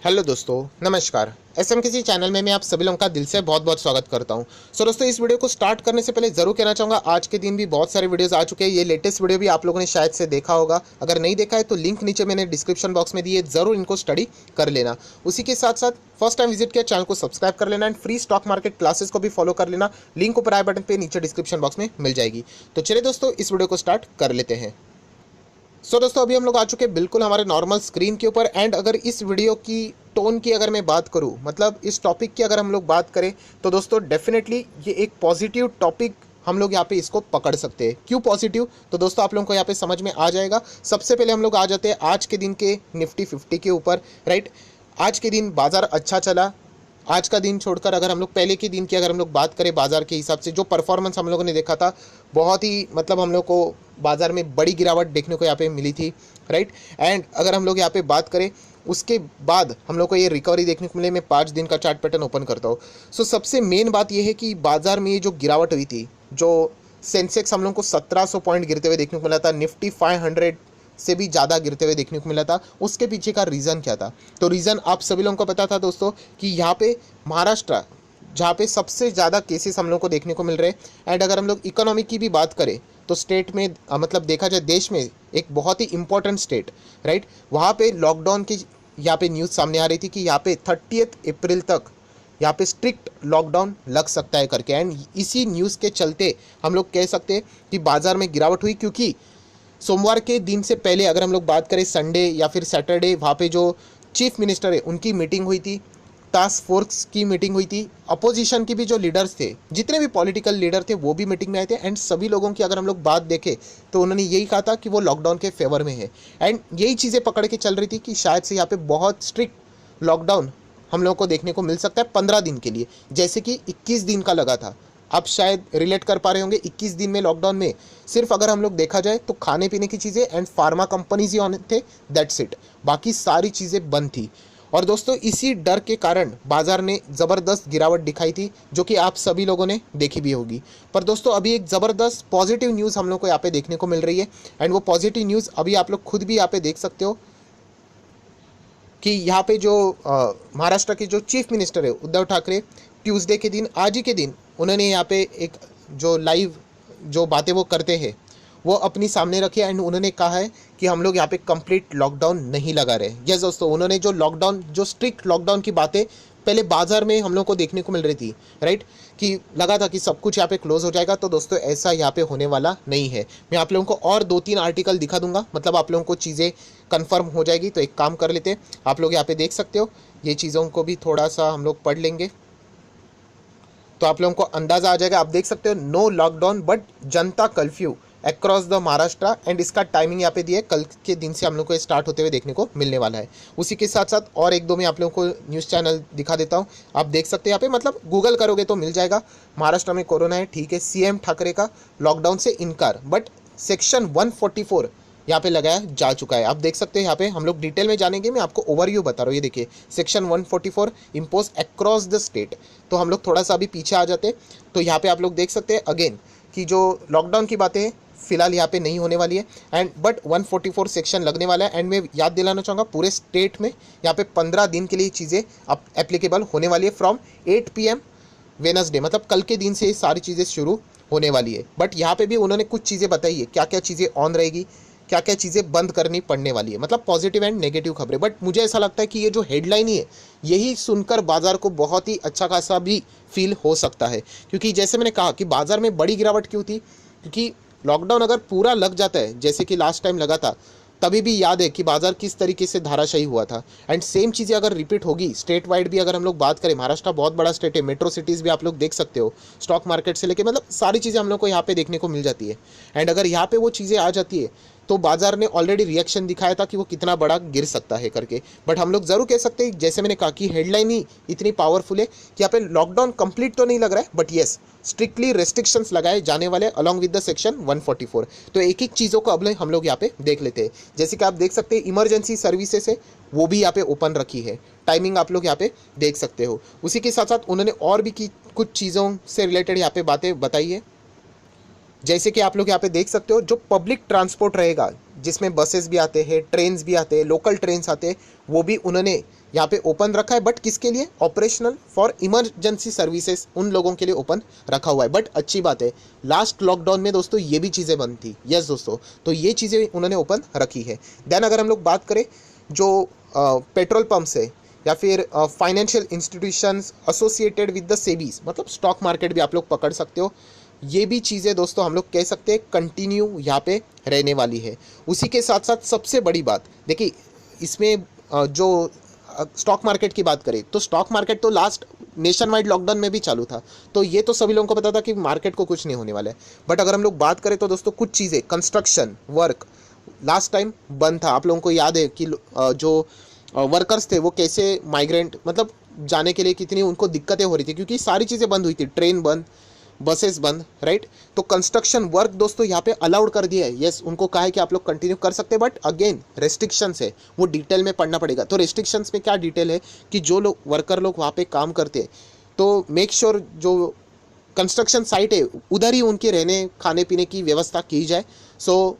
Hello दोस्तों, नमस्कार। SM किसी चैनल में मैं आप सभी लोगों का दिल से बहुत बहुत स्वागत करता हूं। सो दोस्तों, इस वीडियो को स्टार्ट करने से पहले ज़रूर कहना चाहूँगा, आज के दिन भी बहुत सारे वीडियोस आ चुके हैं। ये लेटेस्ट वीडियो भी आप लोगों ने शायद से देखा होगा। अगर नहीं देखा है तो लिंक नीचे मैंने डिस्क्रिप्शन बॉक्स में दिए, ज़रूर इनको स्टडी कर लेना। उसी के साथ साथ फर्स्ट टाइम विजिट किया चैनल को सब्सक्राइब कर लेना and free stock market classes को भी फॉलो कर लेना। लिंक ऊपर आई बटन पर नीचे डिस्क्रिप्शन बॉक्स में मिल जाएगी। तो चलिए दोस्तों, इस वीडियो को स्टार्ट कर लेते हैं। दोस्तों, अभी हम लोग आ चुके हैं बिल्कुल हमारे नॉर्मल स्क्रीन के ऊपर। एंड अगर इस वीडियो की टोन की अगर मैं बात करूं, मतलब इस टॉपिक की अगर हम लोग बात करें, तो दोस्तों डेफिनेटली ये एक पॉजिटिव टॉपिक हम लोग यहाँ पे इसको पकड़ सकते हैं। क्यों पॉजिटिव, तो दोस्तों आप लोगों को यहाँ पे समझ में आ जाएगा। सबसे पहले हम लोग आ जाते हैं आज के दिन के निफ्टी 50 के ऊपर। राइट, आज के दिन बाजार अच्छा चला। आज का दिन छोड़कर अगर हम लोग पहले के दिन की अगर हम लोग बात करें, बाजार के हिसाब से जो परफॉर्मेंस हम लोगों ने देखा था, बहुत ही मतलब हम लोग को बाजार में बड़ी गिरावट देखने को यहाँ पे मिली थी। राइट, एंड अगर हम लोग यहाँ पे बात करें, उसके बाद हम लोग को ये रिकवरी देखने को मिले। मैं 5 दिन का चार्ट पैटर्न ओपन करता हूँ। सो सबसे मेन बात ये है कि बाजार में ये जो गिरावट हुई थी, जो सेंसेक्स हम लोग को 1700 पॉइंट गिरते हुए देखने को मिला था, निफ्टी 500 से भी ज़्यादा गिरते हुए देखने को मिला था। उसके पीछे का रीज़न क्या था? तो रीज़न आप सभी लोगों को पता था दोस्तों कि यहाँ पे महाराष्ट्र, जहाँ पे सबसे ज़्यादा केसेस हम लोग को देखने को मिल रहे हैं। एंड अगर हम लोग इकोनॉमी की भी बात करें तो स्टेट में मतलब देखा जाए देश में एक बहुत ही इंपॉर्टेंट स्टेट, राइट, वहाँ पे लॉकडाउन की यहाँ पे न्यूज़ सामने आ रही थी कि यहाँ पे 30 अप्रैल तक यहाँ पे स्ट्रिक्ट लॉकडाउन लग सकता है करके। एंड इसी न्यूज़ के चलते हम लोग कह सकते हैं कि बाजार में गिरावट हुई, क्योंकि सोमवार के दिन से पहले अगर हम लोग बात करें संडे या फिर सैटरडे, वहाँ पे जो चीफ मिनिस्टर है उनकी मीटिंग हुई थी, टास्क फोर्स की मीटिंग हुई थी, अपोजिशन की भी जो लीडर्स थे, जितने भी पॉलिटिकल लीडर थे वो भी मीटिंग में आए थे। एंड सभी लोगों की अगर हम लोग बात देखें तो उन्होंने यही कहा था कि वो लॉकडाउन के फेवर में है। एंड यही चीज़ें पकड़ के चल रही थी कि शायद से यहाँ पे बहुत स्ट्रिक्ट लॉकडाउन हम लोगों को देखने को मिल सकता है 15 दिन के लिए, जैसे कि 21 दिन का लगा था। आप शायद रिलेट कर पा रहे होंगे, 21 दिन में लॉकडाउन में सिर्फ अगर हम लोग देखा जाए तो खाने पीने की चीज़ें and pharma companies he on थे, दैट्स इट। बाकी सारी चीज़ें बंद थी। और दोस्तों, इसी डर के कारण बाजार ने ज़बरदस्त गिरावट दिखाई थी, जो कि आप सभी लोगों ने देखी भी होगी। पर दोस्तों, अभी एक ज़बरदस्त पॉजिटिव न्यूज़ हम लोग को यहाँ पे देखने को मिल रही है। एंड वो पॉजिटिव न्यूज़ अभी आप लोग खुद भी यहाँ पे देख सकते हो कि यहाँ पे जो महाराष्ट्र के जो चीफ मिनिस्टर है उद्धव ठाकरे, ट्यूसडे के दिन, आज ही के दिन, उन्होंने यहाँ पे एक जो लाइव जो बातें वो करते हैं वो अपनी सामने रखी। एंड उन्होंने कहा है कि हम लोग यहाँ पे कंप्लीट लॉकडाउन नहीं लगा रहे। यस दोस्तों, उन्होंने जो लॉकडाउन, जो स्ट्रिक्ट लॉकडाउन की बातें पहले बाजार में हम लोग को देखने को मिल रही थी, राइट, कि लगा था कि सब कुछ यहाँ पे क्लोज हो जाएगा, तो दोस्तों ऐसा यहाँ पे होने वाला नहीं है। मैं आप लोगों को और 2-3 आर्टिकल दिखा दूंगा, मतलब आप लोगों को चीज़ें कंफर्म हो जाएगी। तो एक काम कर लेते हैं, आप लोग यहाँ पे देख सकते हो, ये चीज़ों को भी थोड़ा सा हम लोग पढ़ लेंगे तो आप लोगों को अंदाज़ा आ जाएगा। आप देख सकते हो, no lockdown but Janata curfew across the Maharashtra. And इसका टाइमिंग यहाँ पे दिया है, कल के दिन से हम लोग को स्टार्ट होते हुए देखने को मिलने वाला है। उसी के साथ साथ और एक दो मैं आप लोगों को न्यूज़ चैनल दिखा देता हूँ। आप देख सकते हैं यहाँ पे, मतलब गूगल करोगे तो मिल जाएगा। महाराष्ट्र में कोरोना है, ठीक है, सीएम ठाकरे का लॉकडाउन से इनकार, बट सेक्शन 144 यहाँ पे लगाया जा चुका है। आप देख सकते हैं यहाँ पे, हम लोग डिटेल में जानेंगे, मैं आपको ओवरव्यू बता रहा हूँ। ये देखिए, section 144 impose across the state. तो हम लोग थोड़ा सा अभी पीछे आ जाते, तो यहाँ पे आप लोग देख सकते हैं अगेन कि जो लॉकडाउन की बातें हैं फिलहाल यहाँ पे नहीं होने वाली है। एंड बट 144 सेक्शन लगने वाला है। एंड मैं याद दिलाना चाहूँगा, पूरे स्टेट में यहाँ पे 15 दिन के लिए चीज़ें अब एप्लीकेबल होने वाली है फ्रॉम 8 PM वेनसडे, मतलब कल के दिन से ये सारी चीज़ें शुरू होने वाली है। बट यहाँ पे भी उन्होंने कुछ चीज़ें बताई है, क्या क्या चीज़ें ऑन रहेगी, क्या क्या चीज़ें बंद करनी पड़ने वाली है, मतलब पॉजिटिव एंड नेगेटिव खबरें। बट मुझे ऐसा लगता है कि ये जो हेडलाइन ही है, यही सुनकर बाजार को बहुत ही अच्छा खासा भी फील हो सकता है। क्योंकि जैसे मैंने कहा कि बाजार में बड़ी गिरावट क्यों थी, क्योंकि लॉकडाउन अगर पूरा लग जाता है जैसे कि लास्ट टाइम लगा था, तभी भी याद है कि बाजार किस तरीके से धाराशायी हुआ था। एंड सेम चीज़ें अगर रिपीट होगी स्टेट वाइड भी, अगर हम लोग बात करें, महाराष्ट्र बहुत बड़ा स्टेट है, मेट्रो सिटीज़ भी आप लोग देख सकते हो, स्टॉक मार्केट से लेके मतलब सारी चीज़ें हम लोग को यहाँ पे देखने को मिल जाती है। एंड अगर यहाँ पे वो चीज़ें आ जाती है तो बाजार ने ऑलरेडी रिएक्शन दिखाया था कि वो कितना बड़ा गिर सकता है करके। बट हम लोग जरूर कह सकते हैं, जैसे मैंने कहा कि हेडलाइन ही इतनी पावरफुल है कि यहाँ पे लॉकडाउन कंप्लीट तो नहीं लग रहा है, बट येस स्ट्रिक्टली रेस्ट्रिक्शंस लगाए जाने वाले अलॉन्ग विद द सेक्शन 144। तो एक एक चीज़ों को अब हम लोग यहाँ पे देख लेते हैं। जैसे कि आप देख सकते हैं, इमरजेंसी सर्विसेज है वो भी यहाँ पे ओपन रखी है, टाइमिंग आप लोग यहाँ पे देख सकते हो। उसी के साथ साथ उन्होंने और भी कुछ चीज़ों से रिलेटेड यहाँ पे बातें बताई है। जैसे कि आप लोग यहाँ पे देख सकते हो, जो पब्लिक ट्रांसपोर्ट रहेगा जिसमें बसेस भी आते हैं, ट्रेन्स भी आते हैं, लोकल ट्रेन्स आते हैं, वो भी उन्होंने यहाँ पे ओपन रखा है, बट किसके लिए? ऑपरेशनल फॉर इमरजेंसी सर्विसेज, उन लोगों के लिए ओपन रखा हुआ है। बट अच्छी बात है, लास्ट लॉकडाउन में दोस्तों ये भी चीज़ें बंद थी। यस दोस्तों, तो ये चीज़ें उन्होंने ओपन रखी है। देन अगर हम लोग बात करें जो पेट्रोल पंप्स है या फिर financial institutions associated with the SEBI's, मतलब स्टॉक मार्केट भी आप लोग पकड़ सकते हो, ये भी चीज़ें दोस्तों हम लोग कह सकते हैं कंटिन्यू यहाँ पे रहने वाली है। उसी के साथ साथ सबसे बड़ी बात देखिए, इसमें जो स्टॉक मार्केट की बात करें तो स्टॉक मार्केट तो लास्ट नेशन वाइड लॉकडाउन में भी चालू था, तो ये तो सभी लोगों को पता था कि मार्केट को कुछ नहीं होने वाला है। बट अगर हम लोग बात करें तो दोस्तों कुछ चीज़ें, कंस्ट्रक्शन वर्क लास्ट टाइम बंद था। आप लोगों को याद है कि जो वर्कर्स थे वो कैसे माइग्रेंट, मतलब जाने के लिए कितनी उनको दिक्कतें हो रही थी, क्योंकि सारी चीज़ें बंद हुई थी, ट्रेन बंद, बसेस बंद, राइट। तो कंस्ट्रक्शन वर्क दोस्तों यहाँ पे अलाउड कर दिया है। यस, उनको कहा है कि आप लोग कंटिन्यू कर सकते हैं, बट अगेन रेस्ट्रिक्शंस है, वो डिटेल में पढ़ना पड़ेगा। तो रेस्ट्रिक्शंस में क्या डिटेल है कि जो लोग वर्कर लोग वहाँ पे काम करते हैं, तो मेक श्योर जो कंस्ट्रक्शन साइट है उधर ही उनके रहने खाने पीने की व्यवस्था की जाए। सो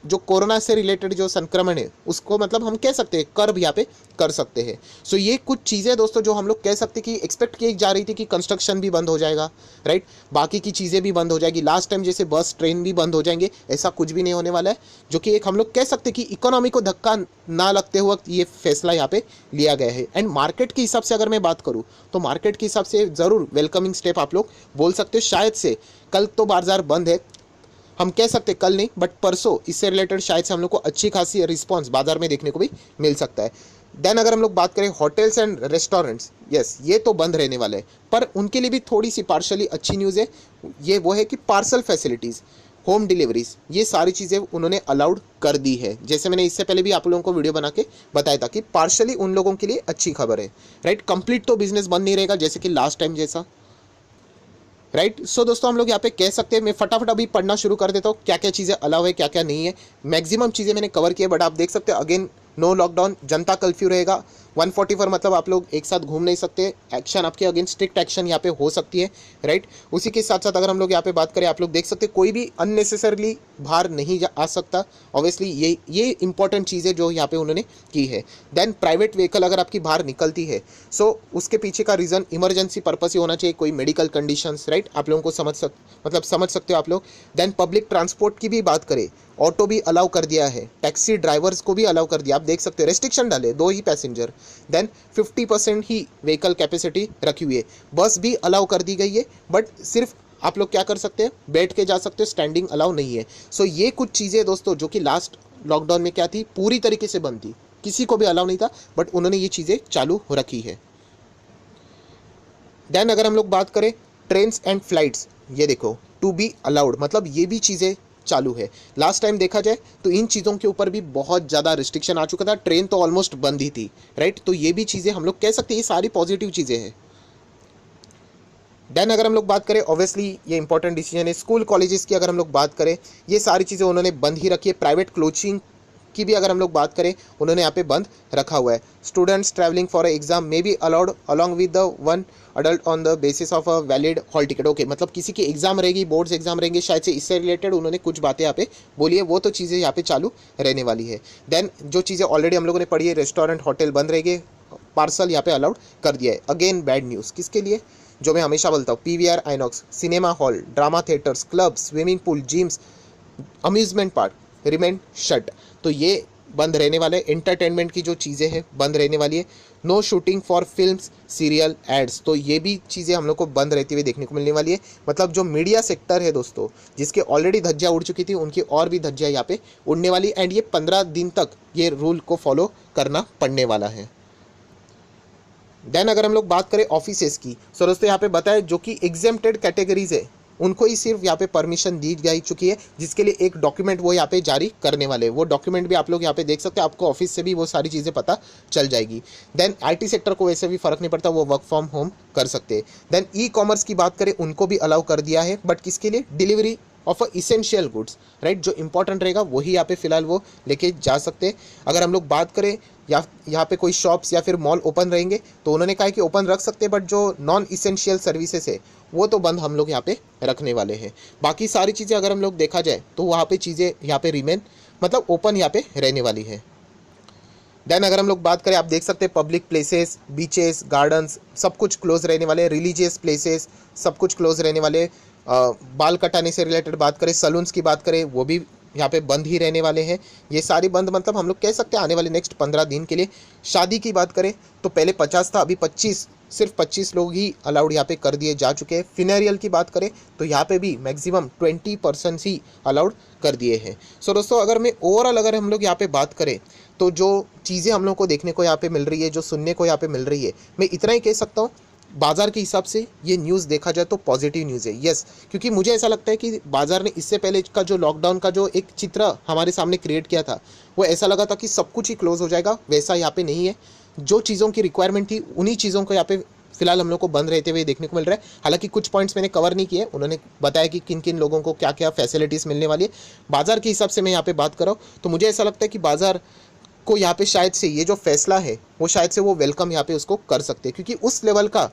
जो कोरोना से रिलेटेड जो संक्रमण है उसको मतलब हम कह सकते हैं कर्ब यहाँ पे कर सकते हैं। सो ये कुछ चीज़ें दोस्तों जो हम लोग कह सकते हैं कि एक्सपेक्ट की जा रही थी कि कंस्ट्रक्शन भी बंद हो जाएगा, राइट, बाकी की चीज़ें भी बंद हो जाएगी, लास्ट टाइम जैसे बस ट्रेन भी बंद हो जाएंगे, ऐसा कुछ भी नहीं होने वाला है। जो कि एक हम लोग कह सकते हैं कि इकोनॉमी को धक्का ना लगते हुए ये फैसला यहाँ पे लिया गया है। एंड मार्केट के हिसाब से अगर मैं बात करूँ तो मार्केट के हिसाब से ज़रूर वेलकमिंग स्टेप आप लोग बोल सकते हो। शायद से कल तो बाजार बंद है, हम कह सकते कल नहीं बट परसों इससे रिलेटेड शायद से हम लोग को अच्छी खासी रिस्पांस बाजार में देखने को भी मिल सकता है। देन अगर हम लोग बात करें होटल्स एंड रेस्टोरेंट्स, यस ये तो बंद रहने वाले हैं, पर उनके लिए भी थोड़ी सी पार्शली अच्छी न्यूज़ है। ये वो है कि पार्सल फैसिलिटीज़, होम डिलीवरीज, ये सारी चीज़ें उन्होंने अलाउड कर दी है। जैसे मैंने इससे पहले भी आप लोगों को वीडियो बना के बताया था कि पार्शली उन लोगों के लिए अच्छी खबर है, राइट। कंप्लीट तो बिजनेस बंद नहीं रहेगा जैसे कि लास्ट टाइम जैसा, राइट। सो दोस्तों हम लोग यहाँ पे कह सकते हैं, मैं फटाफट अभी पढ़ना शुरू कर देता हूँ क्या क्या चीज़ें अलाउ है क्या क्या नहीं है। मैक्सिमम चीज़ें मैंने कवर की है, बट आप देख सकते हैं अगेन नो लॉकडाउन, जनता कर्फ्यू रहेगा 144, मतलब आप लोग एक साथ घूम नहीं सकते, एक्शन आपके अगेंस्ट स्ट्रिक्ट एक्शन यहाँ पे हो सकती है, राइट। उसी के साथ साथ अगर हम लोग यहाँ पे बात करें, आप लोग देख सकते हैं कोई भी अननेसेसरली बाहर नहीं आ सकता। ऑब्वियसली ये इंपॉर्टेंट चीज़ है जो यहाँ पे उन्होंने की है। देन प्राइवेट व्हीकल अगर आपकी बाहर निकलती है, सो उसके पीछे का रीज़न इमरजेंसी पर्पस ही होना चाहिए, कोई मेडिकल कंडीशंस, राइट, आप लोगों को समझ सकते हो आप लोग। देन पब्लिक ट्रांसपोर्ट की भी बात करें, ऑटो भी अलाउ कर दिया है, टैक्सी ड्राइवर्स को भी अलाउ कर दिया, आप देख सकते हो रेस्ट्रिक्शन डाले 2 ही पैसेंजर। देन 50% ही व्हीकल कैपेसिटी रखी हुई है, बस भी अलाउ कर दी गई है, बट सिर्फ आप लोग क्या कर सकते हैं, बैठ के जा सकते हो, स्टैंडिंग अलाउ नहीं है। सो ये कुछ चीज़ें दोस्तों जो कि लास्ट लॉकडाउन में क्या थी, पूरी तरीके से बंद थी, किसी को भी अलाउ नहीं था, बट उन्होंने ये चीज़ें चालू रखी है। देन अगर हम लोग बात करें ट्रेन्स एंड फ्लाइट्स, ये देखो टू बी अलाउड, मतलब ये भी चीज़ें चालू है। लास्ट टाइम देखा जाए तो इन चीज़ों के ऊपर भी बहुत ज़्यादा रिस्ट्रिक्शन आ चुका था, ट्रेन तो ऑलमोस्ट बंद ही थी, राइट। तो ये भी चीज़ें हम लोग कह सकते हैं ये सारी पॉजिटिव चीज़ें हैं। देन अगर हम लोग बात करें, ऑब्वियसली ये इंपॉर्टेंट डिसीजन है, स्कूल कॉलेजेस की अगर हम लोग बात करें, ये सारी चीज़ें उन्होंने बंद ही रखी है। प्राइवेट कोचिंग की भी अगर हम लोग बात करें, उन्होंने यहाँ पे बंद रखा हुआ है। Students travelling for exam may be allowed along with the one adult on the basis of a valid hall ticket. Okay, मतलब किसी की एग्जाम रहेगी, बोर्ड्स एग्जाम रहेंगे, शायद से इससे रिलेटेड उन्होंने कुछ बातें यहाँ पे बोली है, वो तो चीज़ें यहाँ पे चालू रहने वाली है। देन जो चीज़ें ऑलरेडी हम लोगों ने पढ़ी है, रेस्टोरेंट होटल बंद रहेंगे, पार्सल यहाँ पे अलाउड कर दिया है। अगेन बैड न्यूज़ किसके लिए, जो मैं हमेशा बोलता हूँ, PVR, INOX, cinema hall, drama theatres, club, swimming pool, gyms, amusement park remain shut. तो ये बंद रहने वाले, एंटरटेनमेंट की जो चीज़ें हैं बंद रहने वाली है। No shooting for films, serial, ads, तो ये भी चीज़ें हम लोग को बंद रहती हुई देखने को मिलने वाली है। मतलब जो मीडिया सेक्टर है दोस्तों, जिसके ऑलरेडी धज्जियाँ उड़ चुकी थी, उनकी और भी धज्जियाँ यहाँ पे उड़ने वाली, एंड ये 15 दिन तक ये रूल को फॉलो करना पड़ने वाला है। देन अगर हम लोग बात करें ऑफिसेस की, सो दोस्तों यहाँ पे बताया जो कि एग्जेम्प्टेड कैटेगरीज है उनको ही सिर्फ यहाँ पे परमिशन दी जा चुकी है, जिसके लिए एक डॉक्यूमेंट वो यहाँ पे जारी करने वाले हैं। वो डॉक्यूमेंट भी आप लोग यहाँ पे देख सकते हैं, आपको ऑफिस से भी वो सारी चीज़ें पता चल जाएगी। देन आईटी सेक्टर को वैसे भी फर्क नहीं पड़ता, वो वर्क फ्रॉम होम कर सकते हैं। देन ई कॉमर्स की बात करें, उनको भी अलाउ कर दिया है, बट किसके लिए, delivery of a essential goods, right, जो इंपॉर्टेंट रहेगा वही यहाँ पे फिलहाल वो लेके जा सकते हैं। अगर हम लोग बात करें या यहाँ पे कोई शॉप्स या फिर मॉल ओपन रहेंगे तो उन्होंने कहा कि ओपन रख सकते हैं, बट जो नॉन इसेंशियल सर्विसेज है वो तो बंद हम लोग यहाँ पे रखने वाले हैं। बाकी सारी चीज़ें अगर हम लोग देखा जाए तो वहाँ पे चीज़ें यहाँ पे रिमेन, मतलब ओपन यहाँ पे रहने वाली है। देन अगर हम लोग बात करें, आप देख सकते हैं पब्लिक प्लेसेस, बीचेस, गार्डन्स सब कुछ क्लोज रहने वाले, रिलीजियस प्लेसेस सब कुछ क्लोज रहने वाले। बाल कटाने से रिलेटेड बात करें, सलून्स की बात करें, वो भी यहाँ पे बंद ही रहने वाले हैं। ये सारी बंद, मतलब हम लोग कह सकते हैं आने वाले नेक्स्ट 15 दिन के लिए। शादी की बात करें तो पहले 50 था, अभी 25, सिर्फ 25 लोग ही अलाउड यहाँ पे कर दिए जा चुके हैं। फिनेरियल की बात करें तो यहाँ पे भी मैक्सिमम 20% ही अलाउड कर दिए हैं। सो दोस्तों, अगर हम लोग यहाँ पे बात करें तो जो चीज़ें हम लोग को देखने को यहाँ पे मिल रही है, जो सुनने को यहाँ पे मिल रही है, मैं इतना ही कह सकता हूँ, बाजार के हिसाब से ये न्यूज़ देखा जाए तो पॉजिटिव न्यूज़ है। यस, क्योंकि मुझे ऐसा लगता है कि बाजार ने इससे पहले का जो लॉकडाउन का जो एक चित्र हमारे सामने क्रिएट किया था, वो ऐसा लगा था कि सब कुछ ही क्लोज हो जाएगा, वैसा यहाँ पे नहीं है। जो चीज़ों की रिक्वायरमेंट थी उन्हीं चीज़ों को यहाँ पे फिलहाल हम लोग को बंद रहते हुए देखने को मिल रहा है। हालांकि कुछ पॉइंट्स मैंने कवर नहीं किए, उन्होंने बताया कि किन किन लोगों को क्या क्या फैसिलिटीज़ मिलने वाली है। बाजार के हिसाब से मैं यहाँ पे बात कर रहा हूँ, तो मुझे ऐसा लगता है कि बाजार को यहाँ पे शायद से ये जो फैसला है वो शायद से वो वेलकम यहाँ पे उसको कर सकते हैं, क्योंकि उस लेवल का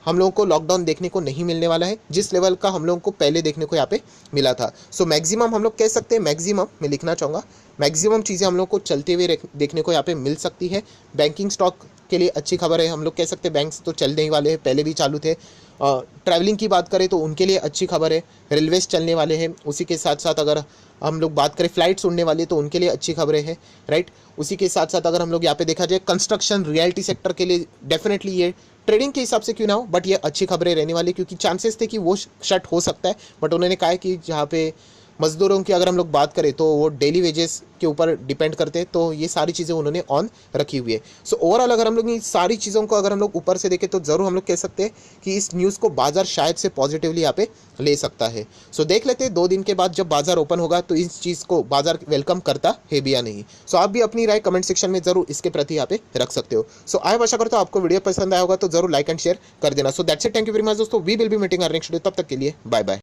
हम लोगों को लॉकडाउन देखने को नहीं मिलने वाला है जिस लेवल का हम लोगों को पहले देखने को यहाँ पे मिला था। सो मैक्सिमम हम लोग कह सकते हैं, मैक्सिमम मैं लिखना चाहूँगा, मैक्सिमम चीज़ें हम लोग को चलते हुए देखने को यहाँ पे मिल सकती है। बैंकिंग स्टॉक के लिए अच्छी खबर है, हम लोग कह सकते हैं बैंक्स तो चलने ही वाले हैं, पहले भी चालू थे। ट्रैवलिंग की बात करें तो उनके लिए अच्छी खबर है, रेलवेज चलने वाले हैं। उसी के साथ साथ अगर हम लोग बात करें फ्लाइट्स उड़ने वाली, तो उनके लिए अच्छी खबरें हैं, राइट। उसी के साथ साथ अगर हम लोग यहाँ पे देखा जाए कंस्ट्रक्शन रियलिटी सेक्टर के लिए, डेफिनेटली ये ट्रेडिंग के हिसाब से क्यों ना हो, बट ये अच्छी खबरें रहने वाली, क्योंकि चांसेस थे कि वो शट हो सकता है, बट उन्होंने कहा है कि जहाँ पे मजदूरों की अगर हम लोग बात करें तो वो डेली वेजेस के ऊपर डिपेंड करते हैं, तो ये सारी चीज़ें उन्होंने ऑन रखी हुई है। सो ओवरऑल अगर हम लोग इन सारी चीज़ों को अगर हम लोग ऊपर से देखें तो ज़रूर हम लोग कह सकते हैं कि इस न्यूज़ को बाजार शायद से पॉजिटिवली यहाँ पे ले सकता है। सो देख लेते हैं 2 दिन के बाद जब बाजार ओपन होगा तो इस चीज़ को बाजार वेलकम करता है भी या नहीं। सो आप भी अपनी राय कमेंट सेक्शन में जरूर इसके प्रति यहाँ पे रख सकते हो। सो आई आशा करता हूँ आपको वीडियो पसंद आया होगा, तो जरूर लाइक एंड शेयर कर देना। So that's it, thank you very much दोस्तों, we will be meeting our next video, तब तक के लिए बाय बाय।